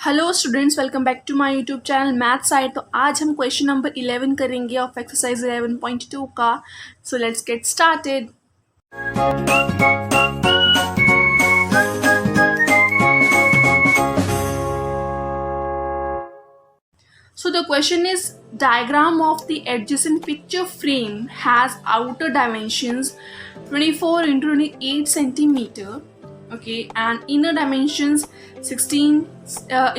Hello students, welcome back to my YouTube channel math side. तो आज हम question number 11 करेंगे ऑफ एक्सरसाइज 11.2 का। So let's get started. So the question is, diagram of the adjacent picture frame has outer dimensions 24 into 28 centimeter, okay, and inner dimensions 16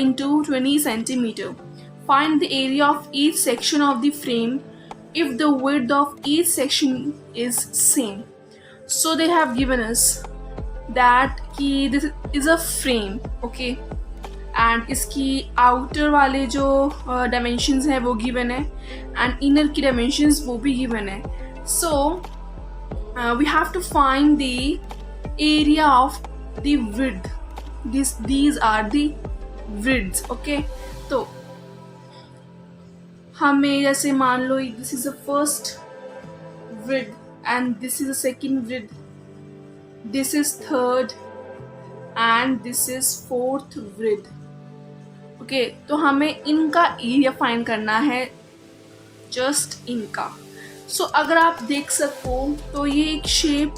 into 20 centimeter. Find the area of each section of the frame if the width of each section is same. So they have given us that this is a frame, okay, and इसकी outer वाले जो dimensions है वो given है and inner की dimensions वो भी given है. So we have to find the area of the width. These are the widths, okay. तो हमें जैसे मान लो this is the first width and this is the second width, this is third and this is fourth width. Okay, तो हमें इनका area find करना है, जस्ट इनका. सो अगर आप देख सको तो ये एक शेप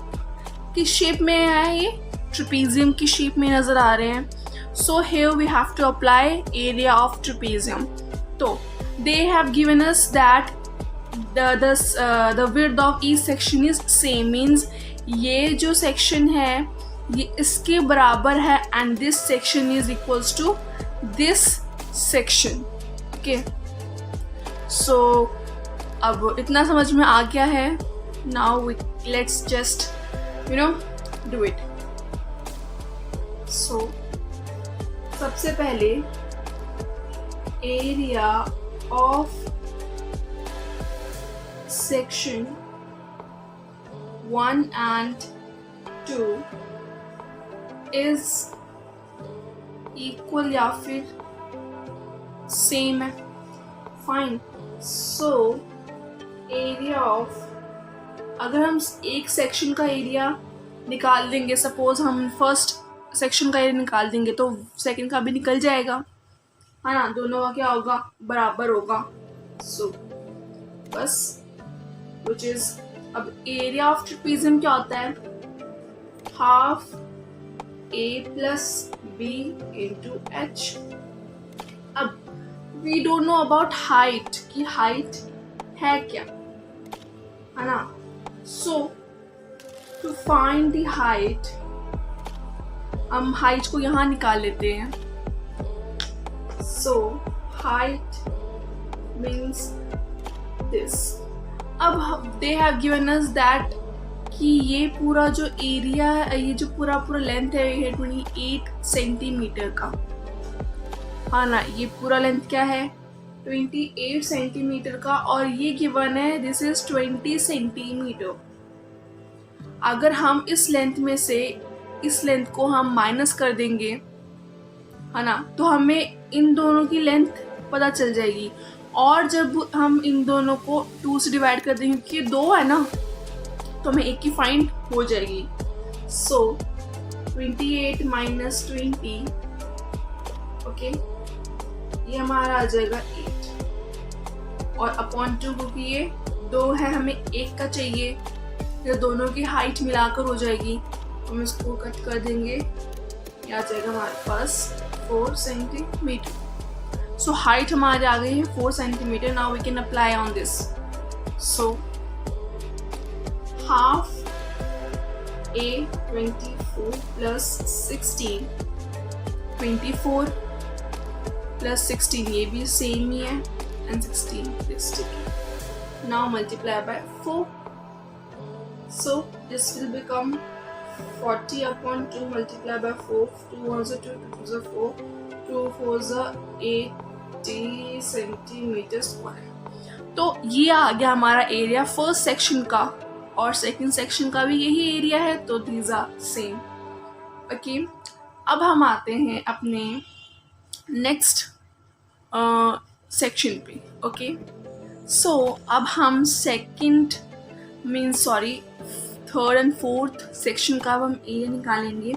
की शेप में है, ये ट्रेपेजियम की शेप में नज़र आ रहे हैं. So here we have to apply area of trapezium. तो they have given us that the width of each section is same, means ये जो सेक्शन है ये इसके बराबर है and this section is equals to this section, okay. So अब इतना समझ में आ गया है. Now let's just do it. So सबसे पहले area of section 1 and 2 is equal या फिर सेम है. फाइन. सो एरिया ऑफ, अगर हम एक सेक्शन का एरिया निकाल देंगे, सपोज हम फर्स्ट सेक्शन का एरिया निकाल देंगे तो सेकंड का भी निकल जाएगा, है ना. दोनों का क्या होगा, बराबर होगा. सो बस विच इज, अब एरिया ऑफ ट्रेपेजियम क्या होता है, half a plus b into h. अब we don't know about height, कि height है क्या, है ना. so to find the height, हम height को यहाँ निकाल लेते हैं. so height means this. अब they have given us that कि ये पूरा जो एरिया है, ये जो पूरा लेंथ है ये 28 सेंटीमीटर का, हाँ ना. ये पूरा लेंथ क्या है, 28 सेंटीमीटर का, और ये गिवन है दिस इज 20 सेंटीमीटर. अगर हम इस लेंथ में से इस लेंथ को हम माइनस कर देंगे, है ना, तो हमें इन दोनों की लेंथ पता चल जाएगी. और जब हम इन दोनों को 2 से डिवाइड कर देंगे, क्योंकि 2 है ना, तो हमें एक की फाइंड हो जाएगी. सो 28 माइनस 20, ओके, ये हमारा आ जाएगा 8 और अपॉन 2, क्योंकि ये 2 है, हमें 1 का चाहिए, फिर दोनों की हाइट मिलाकर हो जाएगी. हम इसको कट कर देंगे, ये आ जाएगा हमारे पास 4 सेंटीमीटर. सो हाइट हमारे आ गई है 4 centimetre. Now we can apply on this. So half a 24 plus 16, 24 plus 16 ये भी सेम ही है and 16 is sticky. Now multiply by 4. So this will become 40 upon 2 multiply by 4. 2 1s are 2, 2 2s are 4, 2 4s are 80 centimetre square. तो ये आ गया हमारा area first section का, और second section का भी यही एरिया है, तो दीज आर सेम. ओके, अब हम आते हैं अपने नेक्स्ट सेक्शन पे. ओके, सो अब हम थर्ड एंड फोर्थ सेक्शन का अब हम एरिया निकालेंगे.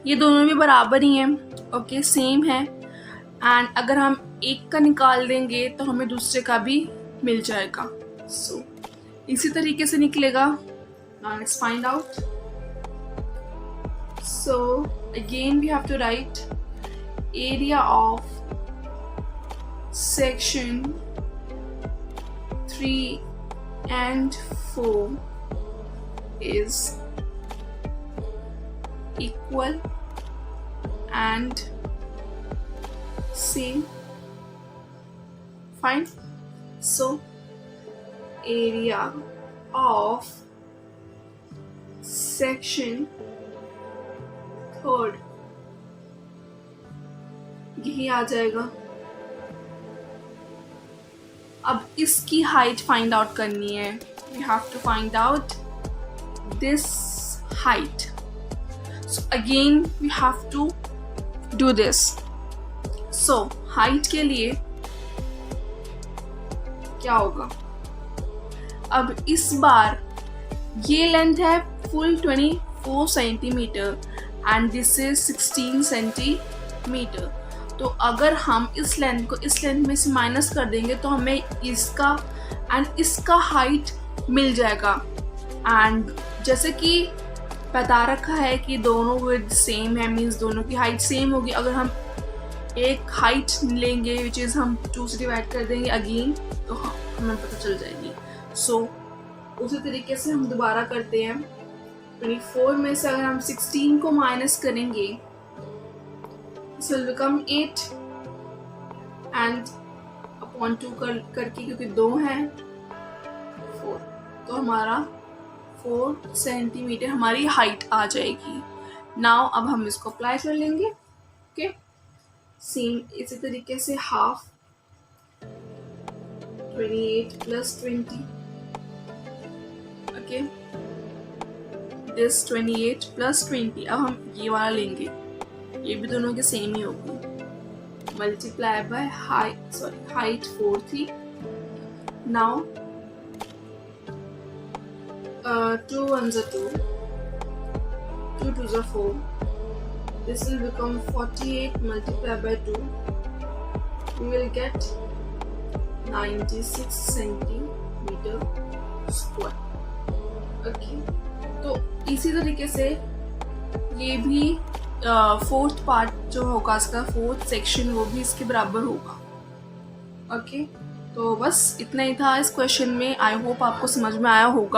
ये दोनों भी बराबर ही हैं, ओके, सेम है. एंड अगर हम एक का निकाल देंगे तो हमें दूसरे का भी मिल जाएगा. सो इसी तरीके से निकलेगा. Now let's find out. So again we have to write area of section 3 and 4 is equal and same. Fine. So area of section 3 यही आ जाएगा. अब इसकी हाइट फाइंड आउट करनी है. We have to find out this height. So again we have to do this. So height के लिए क्या होगा, अब इस बार ये लेंथ है full 24 centimetre and this is 16 centimetre. तो अगर हम इस लेंथ को इस लेंथ में से माइनस कर देंगे तो हमें इसका एंड इसका हाइट मिल जाएगा. एंड जैसे कि बता रखा है कि दोनों विद सेम है, मीन्स दोनों की हाइट सेम होगी. अगर हम एक हाइट लेंगे विच इज़ हम 2 से डिवाइड कर देंगे अगेन तो हमें पता चल जाएगी. सो उसी तरीके से हम दोबारा करते हैं. 24 में से अगर हम 16 को माइनस करेंगे this will become 8 and upon 2 करके क्योंकि 2 है 4 तो हमारा 4 सेंटीमीटर हमारी हाइट आ जाएगी. नाउ अब हम इसको अप्लाई कर लेंगे. ओके, सेम इसी तरीके से half 28 plus 20. Okay, this 28 plus 20. अब हम ये वाला लेंगे, ये भी दोनों के सेम ही होगी. मल्टीप्लाई बाय हाइट 4 थी. Now 2 1s are 2, 2 2s are 4. This will become 48 multiplied by 2. We will get 96 centimeter square. Okay, तो इसी तरीके से ये भी फोर्थ पार्ट जो होगा इसका, फोर्थ सेक्शन, वो भी इसके बराबर होगा. ओके, तो बस इतना ही था इस क्वेश्चन में. आई होप आपको समझ में आया होगा.